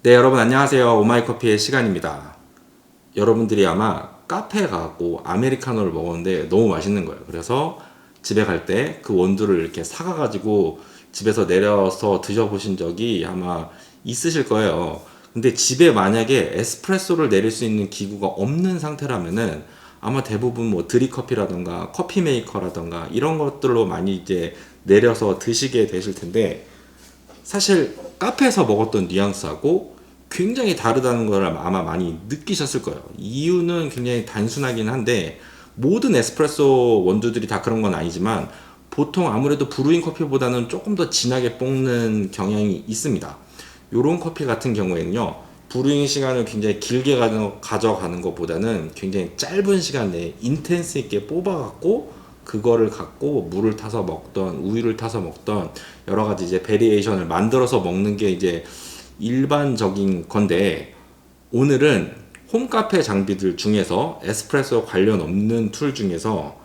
네, 여러분 안녕하세요. 오마이커피의 시간입니다. 여러분들이 아마 카페에 가고 아메리카노를 먹었는데 너무 맛있는 거예요. 그래서 집에 갈 때 그 원두를 이렇게 사가가지고 집에서 내려서 드셔보신 적이 아마 있으실 거예요. 근데 집에 만약에 에스프레소를 내릴 수 있는 기구가 없는 상태라면은 아마 대부분 뭐 드립커피라던가 커피 메이커라던가 이런 것들로 많이 이제 내려서 드시게 되실 텐데, 사실 카페에서 먹었던 뉘앙스하고 굉장히 다르다는 걸 아마 많이 느끼셨을 거예요. 이유는 굉장히 단순하긴 한데, 모든 에스프레소 원두들이 다 그런 건 아니지만 보통 아무래도 브루잉 커피보다는 조금 더 진하게 볶는 경향이 있습니다. 요런 커피 같은 경우에는요, 브루잉 시간을 굉장히 길게 가져가는 것보다는 굉장히 짧은 시간 내에 인텐스 있게 뽑아갖고 그거를 갖고 물을 타서 먹던 우유를 타서 먹던 여러 가지 이제 베리에이션을 만들어서 먹는 게 이제 일반적인 건데, 오늘은 홈카페 장비들 중에서 에스프레소 관련 없는 툴 중에서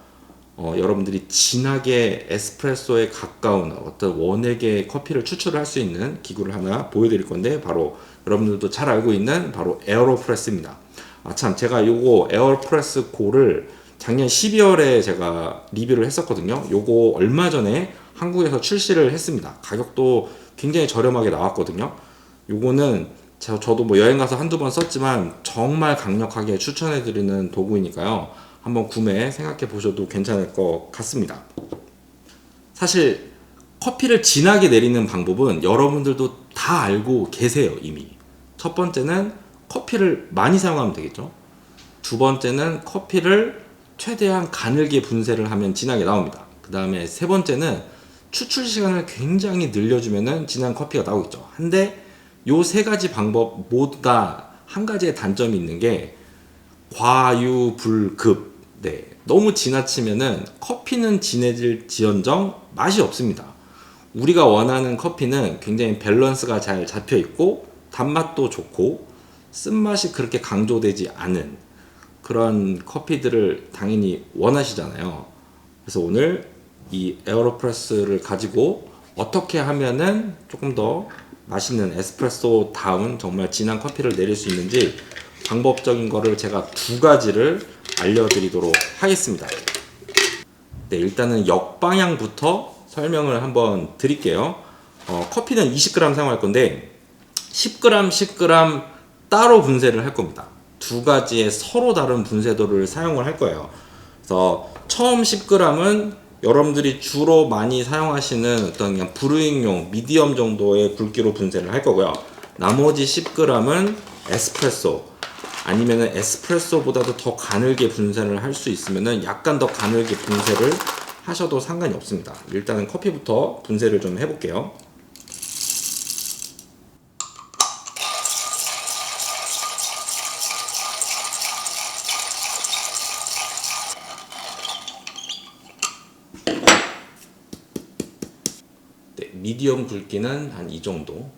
여러분들이 진하게 에스프레소에 가까운 어떤 원액의 커피를 추출을 할 수 있는 기구를 하나 보여드릴 건데, 바로 여러분들도 잘 알고 있는 바로 에어로프레스입니다. 참, 제가 요거 에어로프레스 고를 작년 12월에 제가 리뷰를 했었거든요. 요거 얼마 전에 한국에서 출시를 했습니다. 가격도 굉장히 저렴하게 나왔거든요. 요거는 저도 뭐 여행 가서 한두 번 썼지만 정말 강력하게 추천해드리는 도구이니까요. 한번 구매 생각해 보셔도 괜찮을 것 같습니다. 사실 커피를 진하게 내리는 방법은 여러분들도 다 알고 계세요, 이미. 첫 번째는 커피를 많이 사용하면 되겠죠. 두 번째는 커피를 최대한 가늘게 분쇄를 하면 진하게 나옵니다. 그 다음에 세 번째는 추출 시간을 굉장히 늘려주면 진한 커피가 나오겠죠. 한데 요 세 가지 방법 모두 다 한 가지의 단점이 있는 게 과유불급. 네, 너무 지나치면은 커피는 진해질 지언정 맛이 없습니다. 우리가 원하는 커피는 굉장히 밸런스가 잘 잡혀 있고 단맛도 좋고 쓴맛이 그렇게 강조되지 않은 그런 커피들을 당연히 원하시잖아요. 그래서 오늘 이 에어로프레스를 가지고 어떻게 하면은 조금 더 맛있는 에스프레소 다운 정말 진한 커피를 내릴 수 있는지 방법적인 거를 제가 두 가지를 알려드리도록 하겠습니다. 네, 일단은 역방향부터 설명을 한번 드릴게요. 커피는 20g 사용할 건데 10g, 10g 따로 분쇄를 할 겁니다. 두 가지의 서로 다른 분쇄도를 사용을 할 거예요. 그래서 처음 10g은 여러분들이 주로 많이 사용하시는 어떤 그냥 브루잉용 미디엄 정도의 굵기로 분쇄를 할 거고요. 나머지 10g은 에스프레소 아니면은 에스프레소보다도 더 가늘게 분쇄를 할 수 있으면은 약간 더 가늘게 분쇄를 하셔도 상관이 없습니다. 일단은 커피부터 분쇄를 좀 해볼게요. 네, 미디엄 굵기는 한 이 정도.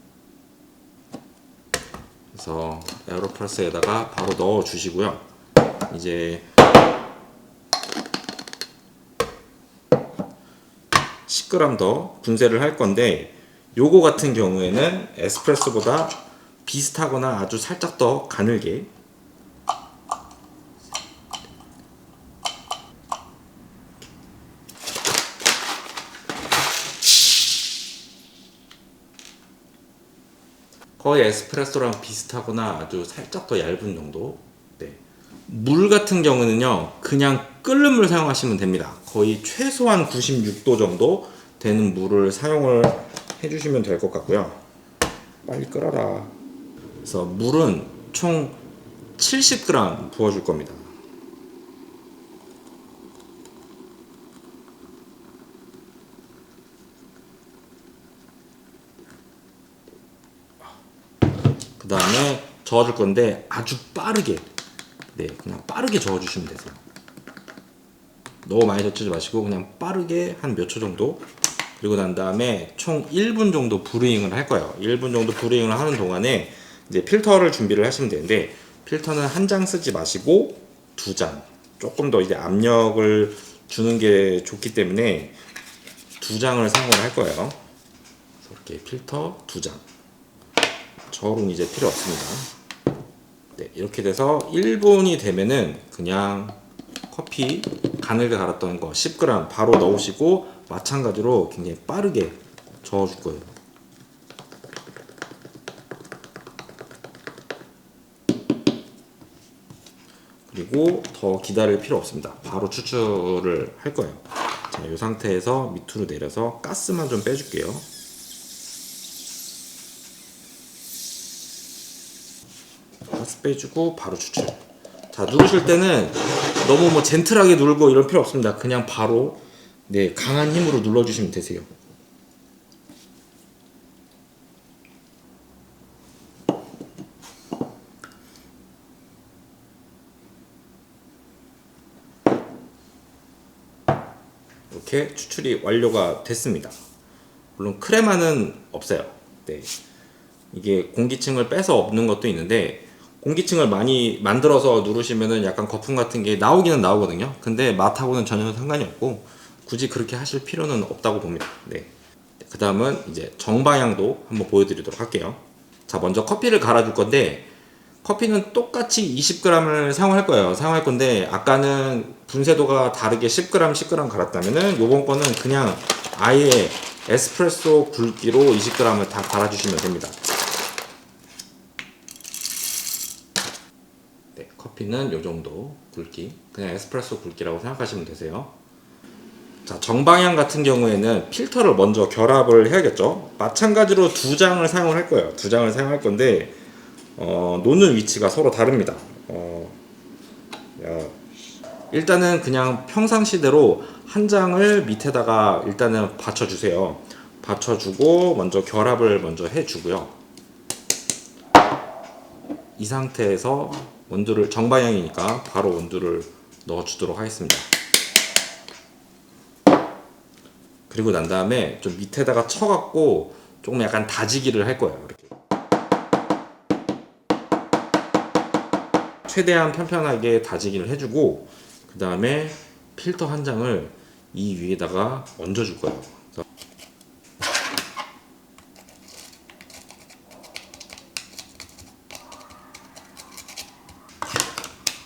그래서 에어로프레스에다가 바로 넣어 주시고요. 이제 10g 더 분쇄를 할 건데, 요거 같은 경우에는 에스프레소보다 비슷하거나 아주 살짝 더 가늘게 거의 에스프레소랑 비슷하거나 아주 살짝 더 얇은 정도. 네. 물 같은 경우는요, 그냥 끓는 물 사용하시면 됩니다. 거의 최소한 96도 정도 되는 물을 사용을 해주시면 될 것 같고요. 빨리 끓어라. 그래서 물은 총 70g 부어줄 겁니다. 그 다음에 저어줄 건데 아주 빠르게, 네, 그냥 빠르게 저어주시면 되세요. 너무 많이 젖히지 마시고 그냥 빠르게 한 몇 초 정도. 그리고 난 다음에 총 1분 정도 브루잉을 할 거예요. 1분 정도 브루잉을 하는 동안에 이제 필터를 준비를 하시면 되는데, 필터는 한 장 쓰지 마시고 두 장, 조금 더 이제 압력을 주는 게 좋기 때문에 두 장을 사용을 할 거예요. 그래서 이렇게 필터 두 장 저울은 이제 필요 없습니다. 네, 이렇게 돼서 1분이 되면은 그냥 커피 가늘게 갈았던 거 10g 바로 넣으시고 마찬가지로 굉장히 빠르게 저어줄 거예요. 그리고 더 기다릴 필요 없습니다. 바로 추출을 할 거예요. 자, 이 상태에서 밑으로 내려서 가스만 좀 빼줄게요. 가스 빼주고 바로 추출. 자, 누르실 때는 너무 뭐 젠틀하게 누르고 이럴 필요 없습니다. 그냥 바로 네, 강한 힘으로 눌러주시면 되세요. 이렇게 추출이 완료가 됐습니다. 물론 크레마는 없어요. 네. 이게 공기층을 빼서 없는 것도 있는데 공기층을 많이 만들어서 누르시면은 약간 거품 같은 게 나오기는 나오거든요. 근데 맛하고는 전혀 상관이 없고 굳이 그렇게 하실 필요는 없다고 봅니다. 네. 그 다음은 이제 정방향도 한번 보여드리도록 할게요. 자, 먼저 커피를 갈아줄 건데 커피는 똑같이 20g을 사용할 거예요. 사용할 건데 아까는 분쇄도가 다르게 10g, 10g 갈았다면은 요번 거는 그냥 아예 에스프레소 굵기로 20g을 다 갈아주시면 됩니다. 네, 커피는 요 정도 굵기, 그냥 에스프레소 굵기라고 생각하시면 되세요. 자, 정방향 같은 경우에는 필터를 먼저 결합을 해야겠죠. 마찬가지로 두 장을 사용을 할 거예요. 두 장을 사용할 건데 놓는 위치가 서로 다릅니다. 일단은 그냥 평상시대로 한 장을 밑에다가 일단은 받쳐주세요. 받쳐주고 먼저 결합을 먼저 해주고요. 이 상태에서 원두를 정방향이니까 바로 원두를 넣어주도록 하겠습니다. 그리고 난 다음에 좀 밑에다가 쳐갖고 조금 약간 다지기를 할 거예요. 이렇게. 최대한 편편하게 다지기를 해주고 그 다음에 필터 한 장을 이 위에다가 얹어줄 거예요. 그래서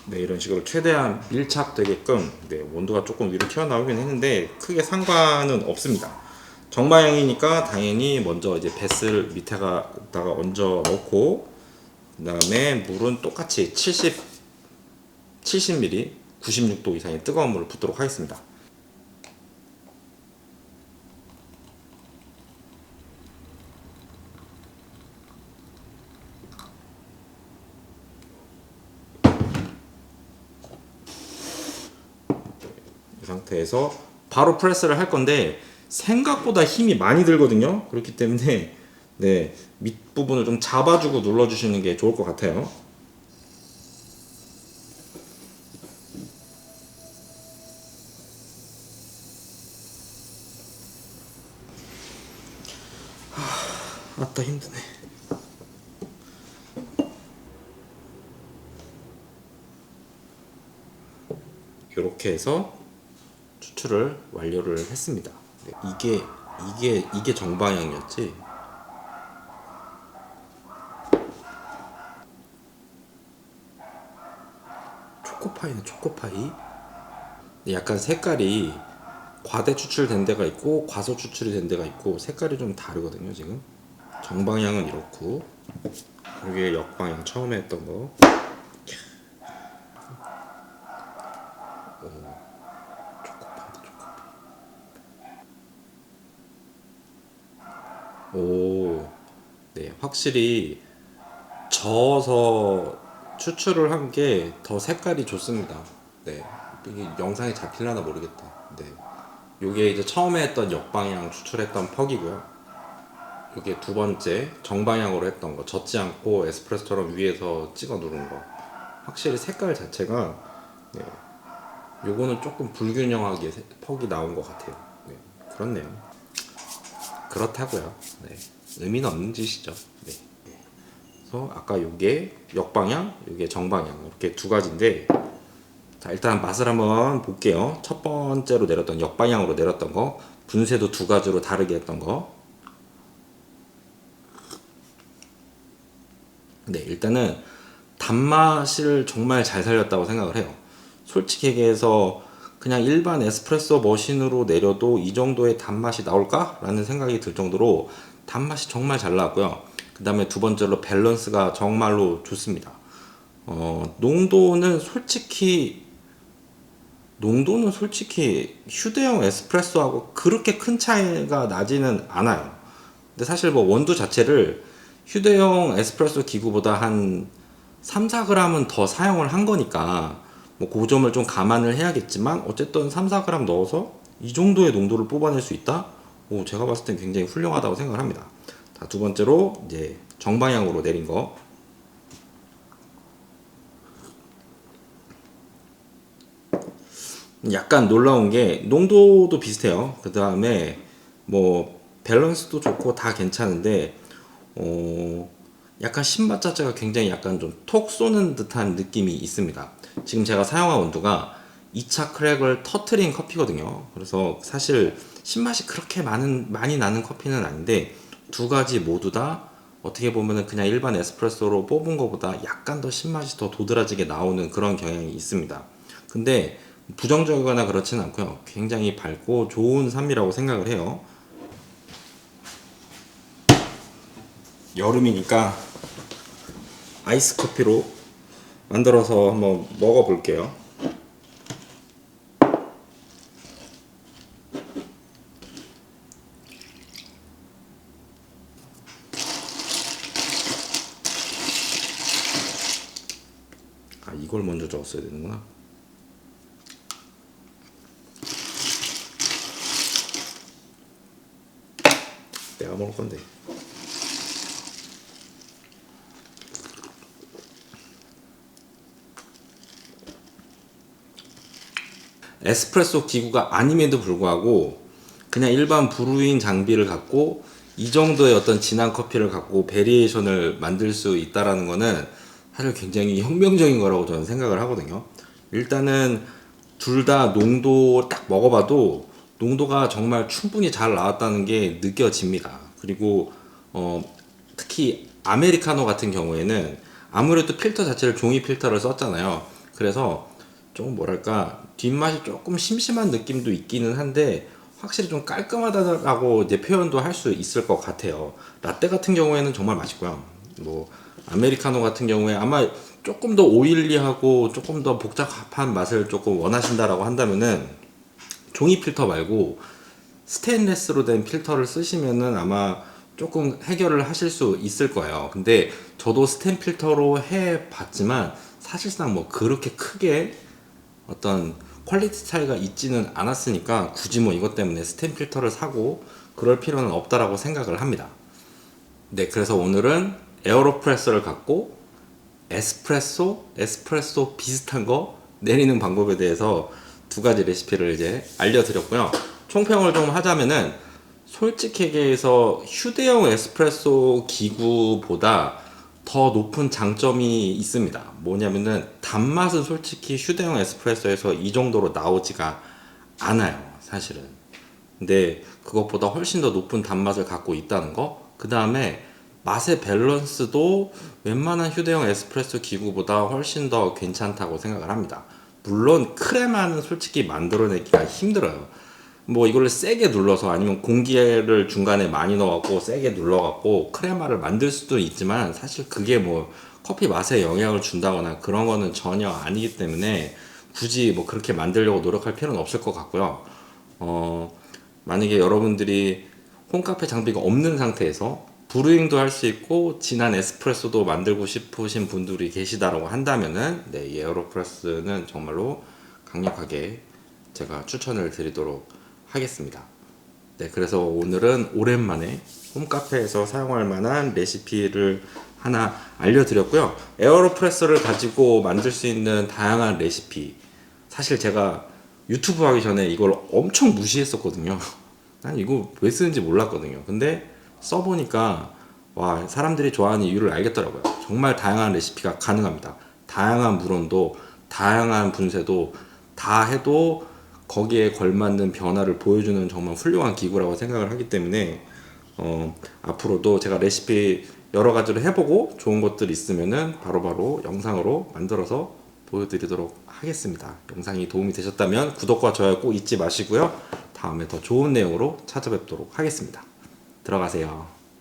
네, 이런 식으로 최대한 밀착되게끔 네, 온도가 조금 위로 튀어나오긴 했는데 크게 상관은 없습니다. 정방향이니까 당연히 먼저 이제 베스를 밑에다가 얹어 넣고 그 다음에 물은 똑같이 70ml 96도 이상의 뜨거운 물을 붓도록 하겠습니다. 이 상태에서 바로 프레스를 할 건데 생각보다 힘이 많이 들거든요. 그렇기 때문에 네, 밑부분을 좀 잡아주고 눌러주시는 게 좋을 것 같아요. 아따 힘드네. 이렇게 해서 추출을 완료를 했습니다. 네, 이게 정방향이었지. 초코파이는 초코파이. 약간 색깔이 과대 추출된 데가 있고 과소 추출이 된 데가 있고 색깔이 좀 다르거든요. 지금 정방향은 이렇고 여기에 역방향 처음에 했던 거. 오, 네, 확실히 저어서 추출을 한 게 더 색깔이 좋습니다. 네, 이게 영상에 잡힐려나 모르겠다. 네, 요게 이제 처음에 했던 역방향 추출했던 퍽이고요. 요게 두 번째 정방향으로 했던 거, 젖지 않고 에스프레소처럼 위에서 찍어 누른 거. 확실히 색깔 자체가 네, 요거는 조금 불균형하게 퍽이 나온 것 같아요. 네, 그렇네요. 그렇다고요. 네, 의미는 없는 짓이죠. 네. 그래서 아까 요게 역방향, 요게 정방향 이렇게 두 가지인데 자, 일단 맛을 한번 볼게요. 첫 번째로 내렸던 역방향으로 내렸던 거, 분쇄도 두 가지로 다르게 했던 거. 네, 일단은 단맛을 정말 잘 살렸다고 생각을 해요. 솔직히 얘기해서 그냥 일반 에스프레소 머신으로 내려도 이 정도의 단맛이 나올까? 라는 생각이 들 정도로 단맛이 정말 잘 나왔고요. 그 다음에 두 번째로 밸런스가 정말로 좋습니다. 농도는 솔직히 휴대용 에스프레소하고 그렇게 큰 차이가 나지는 않아요. 근데 사실 뭐 원두 자체를 휴대용 에스프레소 기구보다 한 3, 4g은 더 사용을 한 거니까 뭐 그 점을 좀 감안을 해야겠지만 어쨌든 3, 4g 넣어서 이 정도의 농도를 뽑아낼 수 있다? 제가 봤을 땐 굉장히 훌륭하다고 생각을 합니다. 자, 두 번째로 이제 정방향으로 내린 거. 약간 놀라운 게 농도도 비슷해요. 그 다음에 뭐 밸런스도 좋고 다 괜찮은데 약간 신맛 자체가 굉장히 약간 좀 톡 쏘는 듯한 느낌이 있습니다. 지금 제가 사용한 원두가 2차 크랙을 터트린 커피거든요. 그래서 사실 신맛이 그렇게 많이 나는 커피는 아닌데 두 가지 모두 다 어떻게 보면은 그냥 일반 에스프레소로 뽑은 것보다 약간 더 신맛이 더 도드라지게 나오는 그런 경향이 있습니다. 근데 부정적이거나 그렇지는 않고요. 굉장히 밝고 좋은 산미라고 생각을 해요. 여름이니까 아이스 커피로 만들어서 한번 먹어볼게요. 이걸 먼저 적었어야 되는구나. 내가 먹을 건데. 에스프레소 기구가 아님에도 불구하고 그냥 일반 브루잉 장비를 갖고 이 정도의 어떤 진한 커피를 갖고 베리에이션을 만들 수 있다라는 거는 사실 굉장히 혁명적인 거라고 저는 생각을 하거든요. 일단은 둘 다 농도 딱 먹어봐도 농도가 정말 충분히 잘 나왔다는 게 느껴집니다. 그리고 특히 아메리카노 같은 경우에는 아무래도 필터 자체를 종이 필터를 썼잖아요. 그래서 좀 뭐랄까 뒷맛이 조금 심심한 느낌도 있기는 한데 확실히 좀 깔끔하다라고 이제 표현도 할 수 있을 것 같아요. 라떼 같은 경우에는 정말 맛있고요. 뭐 아메리카노 같은 경우에 아마 조금 더 오일리하고 조금 더 복잡한 맛을 조금 원하신다라고 한다면은 종이 필터 말고 스테인레스로 된 필터를 쓰시면은 아마 조금 해결을 하실 수 있을 거예요. 근데 저도 스텐 필터로 해 봤지만 사실상 뭐 그렇게 크게 어떤 퀄리티 차이가 있지는 않았으니까 굳이 뭐 이것 때문에 스텐 필터를 사고 그럴 필요는 없다라고 생각을 합니다. 네, 그래서 오늘은 에어로프레서를 갖고 에스프레소 비슷한 거 내리는 방법에 대해서 두 가지 레시피를 이제 알려드렸고요. 총평을 좀 하자면은 솔직히 얘기해서 휴대용 에스프레소 기구보다 더 높은 장점이 있습니다. 뭐냐면은 단맛은 솔직히 휴대용 에스프레소에서 이 정도로 나오지가 않아요, 사실은. 근데 그것보다 훨씬 더 높은 단맛을 갖고 있다는 거. 그 다음에 맛의 밸런스도 웬만한 휴대용 에스프레소 기구보다 훨씬 더 괜찮다고 생각을 합니다. 물론 크레마는 솔직히 만들어내기가 힘들어요. 뭐 이걸 세게 눌러서 아니면 공기를 중간에 많이 넣어갖고 세게 눌러갖고 크레마를 만들 수도 있지만 사실 그게 뭐 커피 맛에 영향을 준다거나 그런 거는 전혀 아니기 때문에 굳이 뭐 그렇게 만들려고 노력할 필요는 없을 것 같고요. 만약에 여러분들이 홈카페 장비가 없는 상태에서 브루잉도 할 수 있고 진한 에스프레소도 만들고 싶으신 분들이 계시다라고 한다면은 네, 이 에어로프레스는 정말로 강력하게 제가 추천을 드리도록 하겠습니다. 네, 그래서 오늘은 오랜만에 홈카페에서 사용할 만한 레시피를 하나 알려드렸고요. 에어로프레서를 가지고 만들 수 있는 다양한 레시피. 사실 제가 유튜브 하기 전에 이걸 엄청 무시했었거든요. 난 이거 왜 쓰는지 몰랐거든요. 근데 써보니까 와, 사람들이 좋아하는 이유를 알겠더라고요. 정말 다양한 레시피가 가능합니다. 다양한 물온도, 다양한 분쇄도 다 해도 거기에 걸맞는 변화를 보여주는 정말 훌륭한 기구라고 생각을 하기 때문에 앞으로도 제가 레시피 여러 가지로 해보고 좋은 것들 있으면은 바로바로 영상으로 만들어서 보여드리도록 하겠습니다. 영상이 도움이 되셨다면 구독과 좋아요 꼭 잊지 마시고요. 다음에 더 좋은 내용으로 찾아뵙도록 하겠습니다. 들어가세요.